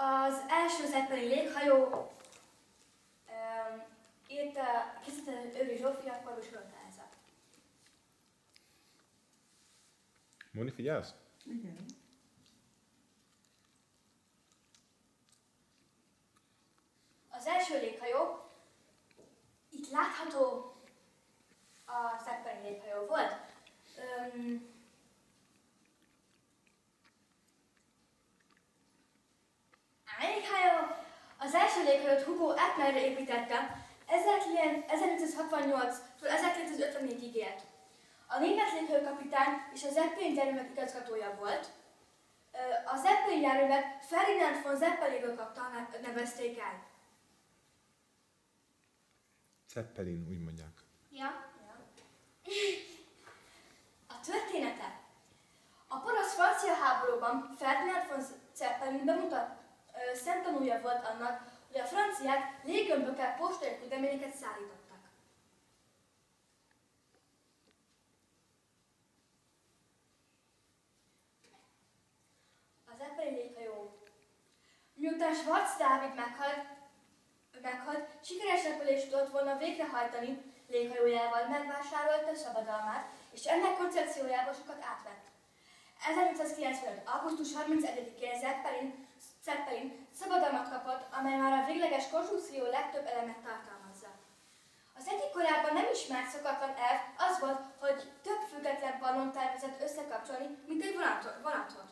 Az első zeppelin léghajó készítette Őri Zsófia, Kardos-Rota Elza. Móni, figyelsz? Igen. Az első léghajó, itt látható a zeppelin léghajó volt. Az első léghajót Hugo Eppner építette, 1868-tól 1954-ig élt. A német léghajókapitány és a Zeppelin járművek igazgatója volt. A Zeppelin járművet Ferdinand von Zeppelin kapta, nevezték el. Zeppelin, úgy mondják. Ja. A története. A porosz-francia háborúban Ferdinand von Zeppelin szemtanúja volt annak, hogy a franciák léggömbökkel postai küldeményt szállítottak. A Zeppelin léghajó. Miután Schwarz Dávid meghalt, sikeres repülést tudott volna végrehajtani léghajójával, megvásárolta szabadalmát, és ennek koncepciójából sokat átvett. 1895. augusztus 31-én Zeppelin szabadalmat kapott, amely már a végleges konstrukció legtöbb elemet tartalmazza. Az egyik korábban nem ismert szokatlan elv az volt, hogy több független pallon tervezett összekapcsolni, mint egy vonatot.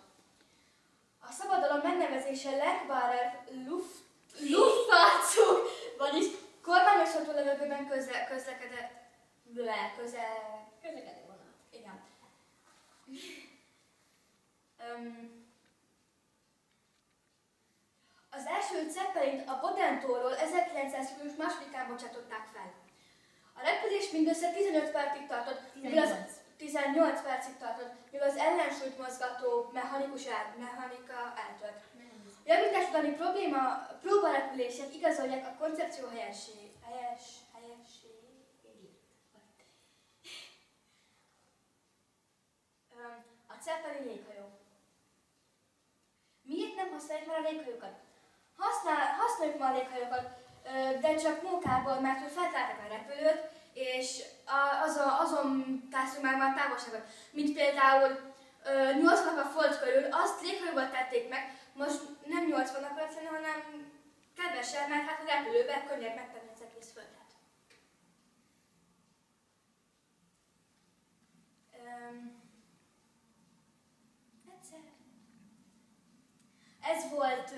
A szabadalom megnevezése Lechbarer Luftfahrzug, vagyis kormányozható levegőben közlekedő vonat. Igen. Az első Zeppelint a Bodentóról 1900. július 2-án bocsátották fel. A repülés mindössze 15 percig tartott, 18 percig tartott, míg az ellensúlyt mozgató mechanika eltört. Javítás utáni próbarepülések igazolják a koncepció helyességét. A Zeppelin léghajó. Miért nem használjuk már a léghajókat? Használjuk már a léghajókat, de csak munkából, mert hogy feltárták a repülőt, és azon tászunk már távolságot. Mint például 80 a folt körül, azt léghajóval tették meg, most nem 80 akar lenni, hanem kevesebb, mert hát a repülővel könnyebb megtenni az egész földet. Ez volt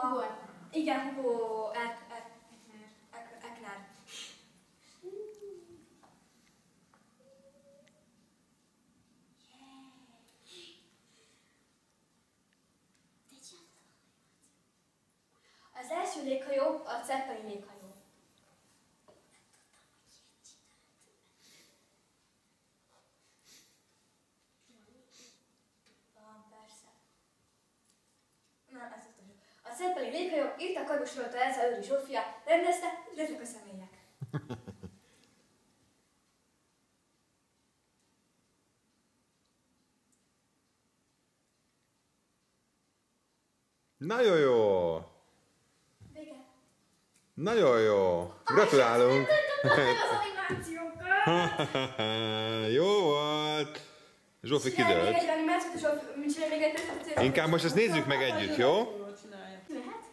Hugo igen, Hugo Eckner. Az első léghajó a Zeppelin léghajó. A Zeppelin léghajó írta Kardos-Rota Elza, Őri Zsófia, rendezte, illetve a személyek. Nagyon jó! Vége. Nagyon jó! Gratulálunk! Az animációkat! Jó volt! Zsófi kidőlt. Még egy animációt, és csinálj még egy... Inkább most ezt nézzük meg együtt, jó? Lehet?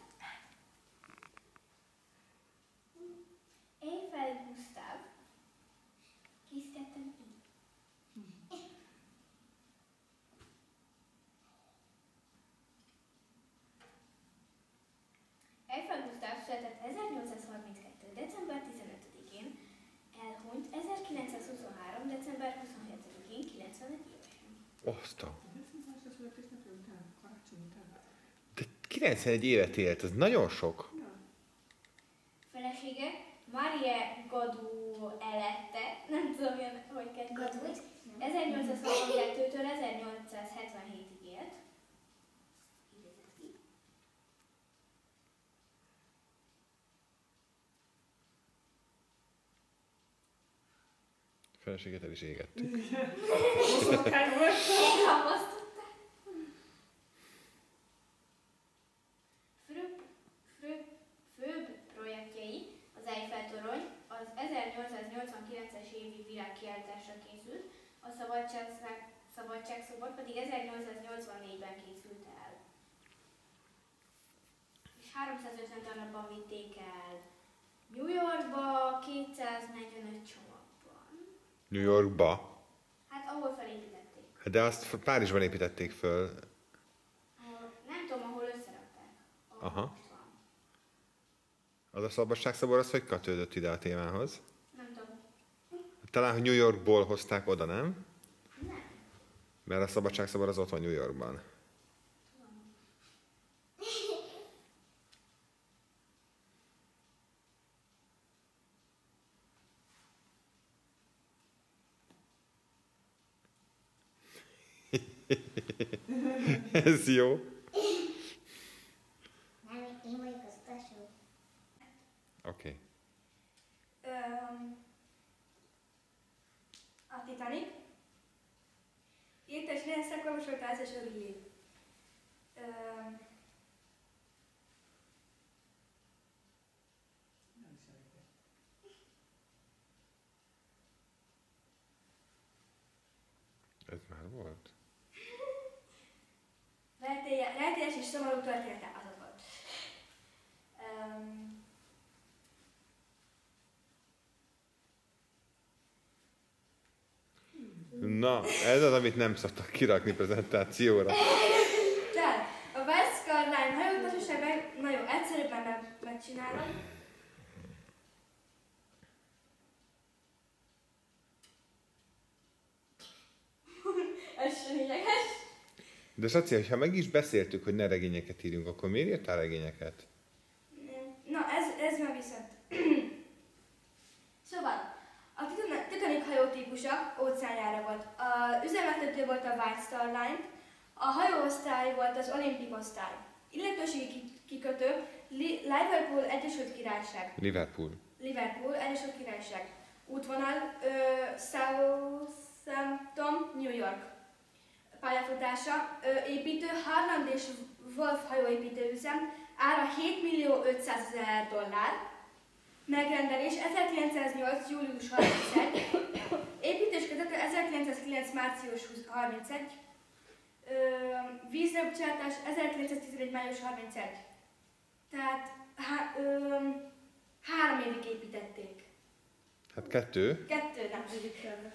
Eiffel Gustav. Készítettem így. Eiffel Gustav született 1832. december 15-én, elhunyt 1923. december 27-én, 95 évesen. Oszta. De 91 évet élt, ez nagyon sok. Felesége Marie Godou Elette, nem tudom, hogy kell. 1862-től 1877-ig élt. Feleséget el is égettük. szabadságszobor pedig 1884-ben készült el. És 350 darabban vitték el New Yorkba, 245 csomagban. New Yorkba? Hát ahol felépítették. De azt Párizsban építették föl. Nem tudom, ahol összerakták. Aha. Most van. Az a szabadságszobor az hogy kötődött ide a témához? Nem tudom. Talán, hogy New Yorkból hozták oda, nem? Nem. Mert a szabadságszobor az ott van New Yorkban. Ez jó. Nem, én vagyok az utolsó. Oké. A Titanic. Írta és nagyon szakvalósolta az első Rilly. Ez már volt? Rejtélyes és szomorú története az ott volt. Na, ez az, amit nem szoktak kirakni prezentációra. Tehát, a West Carline hajótársaságban nagyon egyszerűbben megcsinálom. Ez sem lényeges. De Saci, ha meg is beszéltük, hogy ne regényeket írjunk, akkor miért írtál regényeket? Na, ez már viszont. Szóval, a Titanic hajó típusa óceánjára volt. Az üzemeltető volt a White Star Line, a hajóosztály volt az Olympic osztály. Illetőségi kikötő Liverpool, Egyesült Királyság. Liverpool. Egyesült Királyság. Útvonal Southampton, New York. Pályafutása, építő Harland és Wolff hajóépítőüzem, ára $7.500.000. Megrendelés 1908. július 31. Építés kezdete 1909. március 31. Vízlebocsátás 1911. május 31. Tehát 3 évig építették. Hát 2. 2 nem tudjuk fel.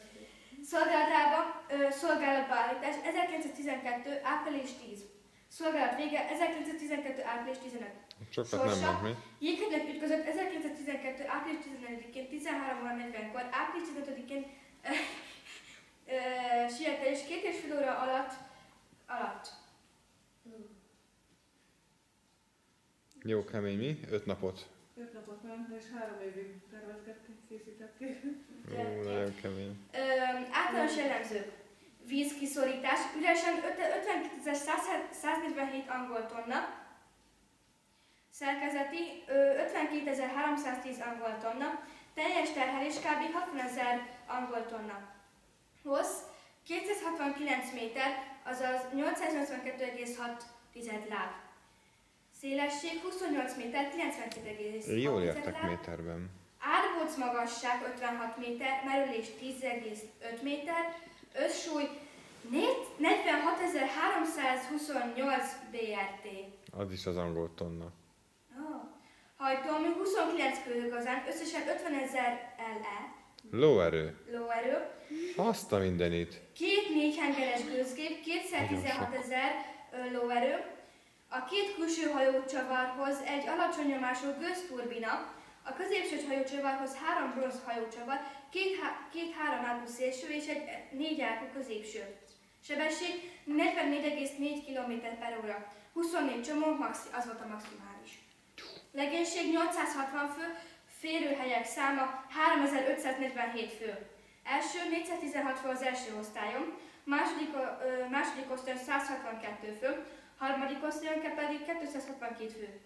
Szolgálatba állítás 1912. április 10. Szolgálat vége 1912. április 15. Sokat nem mond mi. Jéghegynek ütközött 1912. április 14-én 13:40-kor, április 15-én sietelés 2,5 óra alatt. Jó kemény mi? 5 napot. 5 napot ment, és 3 évig tervezgették, készítették. Ó, nagyon kemény. Általános jellemzők. Vízkiszorítás, üresen 52.147 angol tonna. Szerkezeti 52.310 angol tonna. Teljes terhelés kb. 60.000 angol tonna. Hossz 269 méter, azaz 882,6 láb. Szélesség 28 méter, 92,6 Jól értek láb. méterben. Árbóc magasság 56 méter, merülés 10,5 méter, összsúly 46.328 BRT. Az is az angol tonna. Oh. Hajtómű 29 kőgazán, összesen 50.000 LE. Lóerő. Lóerő. Azt a mindenit. 2 4-hengeres gőzgép, 216.000 lóerő. A 2 külső hajócsavarhoz egy alacsony nyomású gőzturbina, a középső hajócsavarhoz 3 bronz hajócsavar, 2 3 ágú szélső és egy 4 ágú középső. Sebesség 44,4 km/óra. 24 csomó, az volt a maximális. Legénység 860 fő, férőhelyek száma 3547 fő. Első 416 fő az első osztályon, második osztályon 162 fő, harmadik osztályon pedig 262 fő.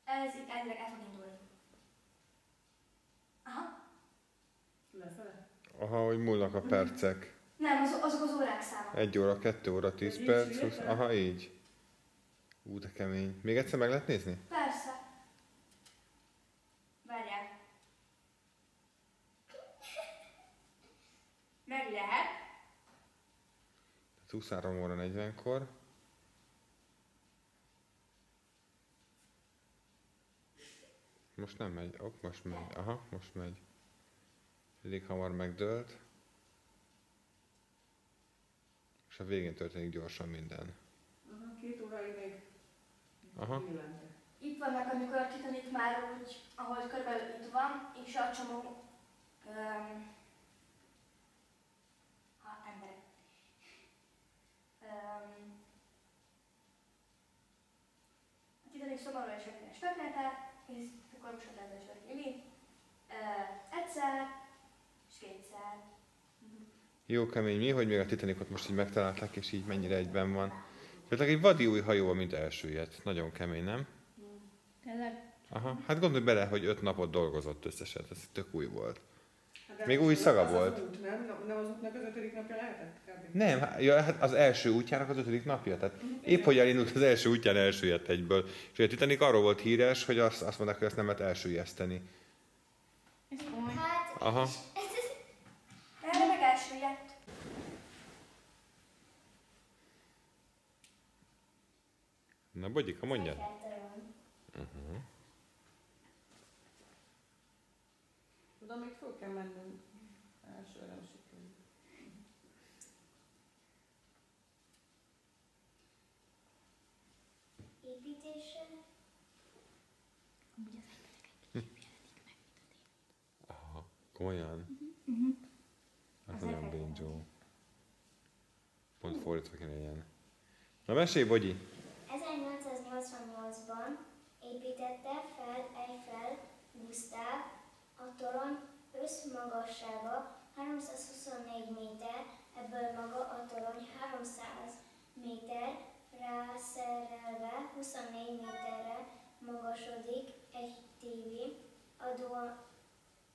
Ez itt elvileg el fog indulni. Aha. Lefele? Aha, hogy múlnak a percek. Nem, azok az órák száma. 1 óra, 2 óra, 10 Így perc. írtál? 20, aha, így. Ú, de kemény. Még egyszer meg lehet nézni? Persze. Várjál. 23 óra 40-kor. Most nem megy. Most megy. Aha, most megy. Elég hamar megdőlt. És a végén történik gyorsan minden. Aha, 2 óráig még Aha. villant. Itt vannak, amikor a Titanic már úgy, ahogy körülbelül itt van, és a csomó emberek. A Titanic szomorú és ötlenes története, és akkor most a is történik. Egyszer, és kétszer. Jó kemény mi, hogy még a Titanicot most így megtalálták, és így mennyire egyben van. Tehát egy vadi új hajó, mint elsüllyedt. Nagyon kemény, nem? Tényleg? Aha, hát gondolj bele, hogy 5 napot dolgozott összesen, ez tök új volt. Hát Még új szaga az volt. Az út, nem az útnak az 5. napja lehetett? Kb. Nem, hát az első útjának az 5. napja, tehát épp hogy elindult az első útján elsüllyedt egyből. És a Titanic arról volt híres, hogy azt mondták, hogy ezt nem lehet elsüllyeszteni. Ez komoly. Hát, Aha. Erre meg elsüllyedt. Na, Bogyika, mondjad. Tudom, még föl kell mennünk. Elsőre nem sikerül. építése. Aha, komolyan? Hát nagyon brincsó. Pont fordítva kéne legyen. Na, mesélj, Bogyi! 1888-ban építette fel Eiffel Gustav a torony összmagassága 324 méter, ebből maga a torony 300 méter, rászerelve 24 méterre magasodik egy TV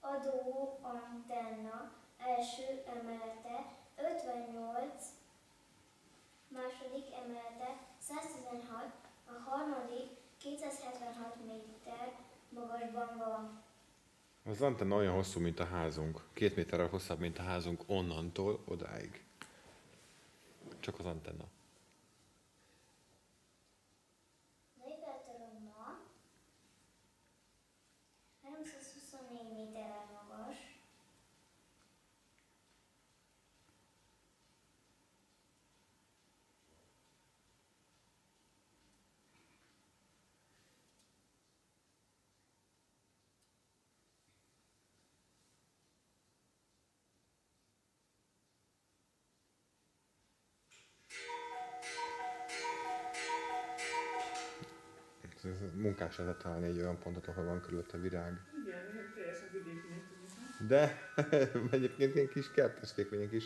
adóantenna első emelete 58, második emelete 116, a harmadik 276 méter magasban van. Az antenna olyan hosszú, mint a házunk. 2 méterrel hosszabb, mint a házunk onnantól odáig. Csak az antenna. Az Eiffel torony ma 324 méterrel magas, Munkás lehet találni egy olyan pontot, ahol van körülötte virág. Igen, teljesen vidékinek tűnik. De egyébként ilyen kis kerteskék, vagy ilyen kis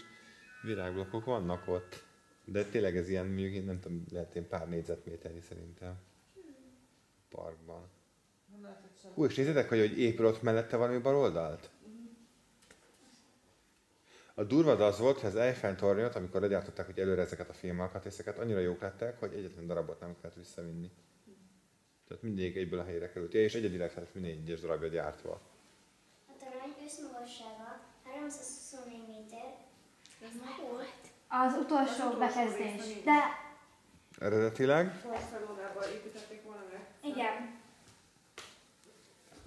virágblokkok vannak ott. De tényleg ez ilyen, mondjuk nem tudom, lehet ilyen pár négyzetméternyi szerintem. Parkban. Nem lehetett sem. Hú, és nézzétek, hogy épül ott mellette valami bal oldalt? A durva az volt, hogy az Eiffel tornyot, amikor legyártották, hogy előre ezeket a filmalkatrészeket, annyira jók lettek, hogy egyetlen darabot nem kellett visszavinni. Tehát mindegyik egyből a helyre került. Ja, és egyedileg lett minden egyes darabja gyártva. a torony összmagassága 324 méter, Az utolsó utolsó bekezdés. rész, De Eredetileg? Barcelonában építették volna meg. igen,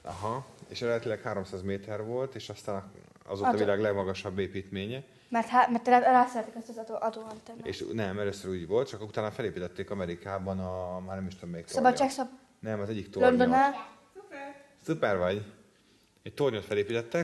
Aha. És eredetileg 300 méter volt, és aztán azóta a Adó. világ legmagasabb építménye. mert rászeretik ezt az adóantennát. És nem, először úgy volt, csak utána felépítették Amerikában már nem is tudom melyik Szabadságszab Nem, az egyik tornyot. Londonnál. Szuper! Szuper vagy. Egy tornyot felépítettek,